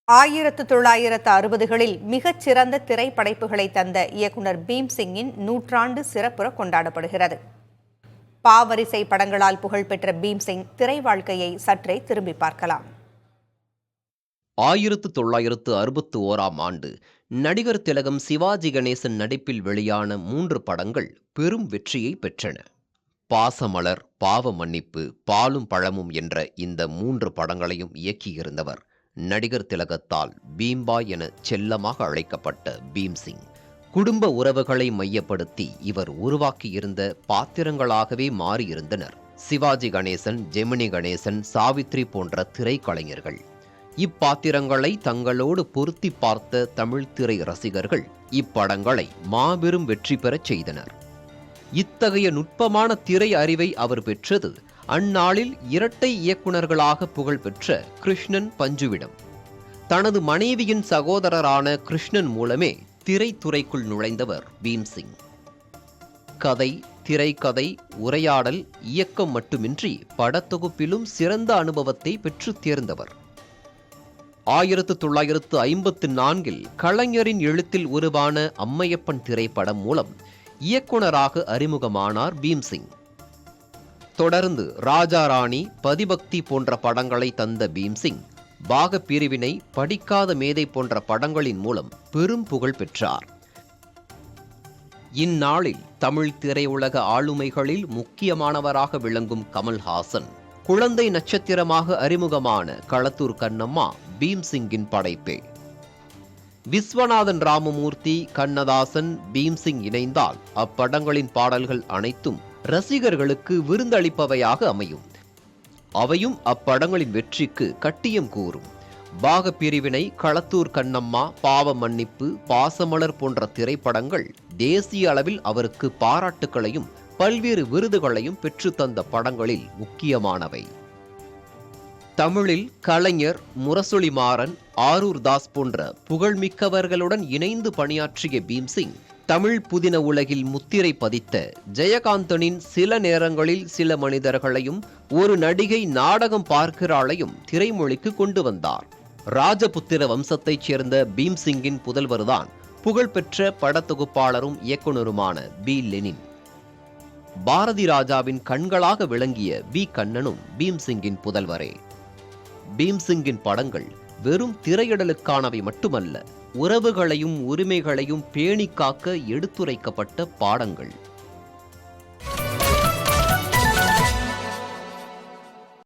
1960களில் மிகச்சிறந்த திரைப்படைப்புகளை தந்த இயக்குனர் பீம்சிங்கின் நூற்றாண்டு சிறப்புற கொண்டாடப்படுகிறது. பாவரிசை படங்களால் புகழ்பெற்ற பீம்சிங் திரை வாழ்க்கையை சற்றே திரும்பி பார்க்கலாம். 1961ஆம் ஆண்டு நடிகர் திலகம் சிவாஜி கணேசன் நடிப்பில் வெளியான 3 படங்கள் பெரும் வெற்றியை பெற்றன. பாசமலர், பாவ மன்னிப்பு, பாலும் பழமும் என்ற இந்த 3 படங்களையும் இயக்கியிருந்தவர் நடிகர் திலகத்தால் பீம்பாய் என செல்லமாக அழைக்கப்பட்ட பீம்சிங். குடும்ப உறவுகளை மையப்படுத்தி இவர் உருவாக்கியிருந்த பாத்திரங்களாகவே மாறியிருந்தனர் சிவாஜி கணேசன், ஜெமினி கணேசன், சாவித்ரி போன்ற திரைக்கலைஞர்கள். இப்பாத்திரங்களை தங்களோடு பொருத்தி பார்த்த தமிழ் திரை ரசிகர்கள் இப்படங்களை மாபெரும் வெற்றி பெறச் செய்தனர். இத்தகைய நுட்பமான திரை அறிவை அவர் பெற்றது அந்நாளில் இரட்டை இயக்குநர்களாக புகழ்பெற்ற கிருஷ்ணன் பஞ்சுவிடம். தனது மனைவியின் சகோதரரான கிருஷ்ணன் மூலமே திரைத்துறைக்குள் நுழைந்தவர் பீம்சிங். கதை, திரைக்கதை, உரையாடல், இயக்கம் மட்டுமின்றி படத்தொகுப்பிலும் சிறந்த அனுபவத்தை பெற்று தேர்ந்தவர். 1954இல் கலைஞரின் எழுத்தில் உருவான அம்மையப்பன் திரைப்படம் மூலம் இயக்குனராக அறிமுகமானார் பீம்சிங். தொடர்ந்து ராஜா ராணி, பதிபக்தி போன்ற படங்களை தந்த பீம்சிங் பாகப்பிரிவினை, படிக்காத மேதை போன்ற படங்களின் மூலம் பெரும் புகழ் பெற்றார். இந்நாளில் தமிழ் திரையுலக ஆளுமைகளில் முக்கியமானவராக விளங்கும் கமல்ஹாசன் குழந்தை நட்சத்திரமாக அறிமுகமான களத்தூர் கண்ணம்மா பீம்சிங்கின் படைப்பே. விஸ்வநாதன் ராமமூர்த்தி, கண்ணதாசன், பீம்சிங் இணைந்தால் அப்படங்களின் பாடல்கள் அனைத்தும் ரசிகர்களுக்கு விருந்தளிப்பவையாக அமையும். அவையும் அப்படங்களின் வெற்றிக்கு கட்டியம் கூறும். பாகப்பிரிவினை, களத்தூர் கண்ணம்மா, பாவ மன்னிப்பு, பாசமலர் போன்ற திரைப்படங்கள் தேசிய அளவில் அவருக்கு பாராட்டுக்களையும் பல்வேறு விருதுகளையும் பெற்றுத்தந்த படங்களில் முக்கியமானவை. தமிழில் கலைஞர், முரசொலிமாறன், ஆரூர் தாஸ் போன்ற புகழ்மிக்கவர்களுடன் இணைந்து பணியாற்றிய பீம்சிங் தமிழ் புதின உலகில் முத்திரை பதித்த ஜெயகாந்தனின் சில நேரங்களில் சில மனிதர்களையும் ஒரு நடிகை நாடகம் பார்க்கிறாளையும் திரைமொழிக்கு கொண்டு வந்தார். ராஜபுத்திர வம்சத்தைச் சேர்ந்த பீம்சிங்கின் புதல்வர்தான் புகழ்பெற்ற படத்தொகுப்பாளரும் இயக்குனருமான பி லெனின். பாரதி ராஜாவின் கண்களாக விளங்கிய பி கண்ணனும் பீம்சிங்கின் புதல்வரே. பீம்சிங்கின் படங்கள் வெறும் திரையிடலுக்கானவை மட்டுமல்ல, உறவுகளையும் உரிமைகளையும் பேணி காக்க எடுத்துரைக்கப்பட்ட பாடங்கள்.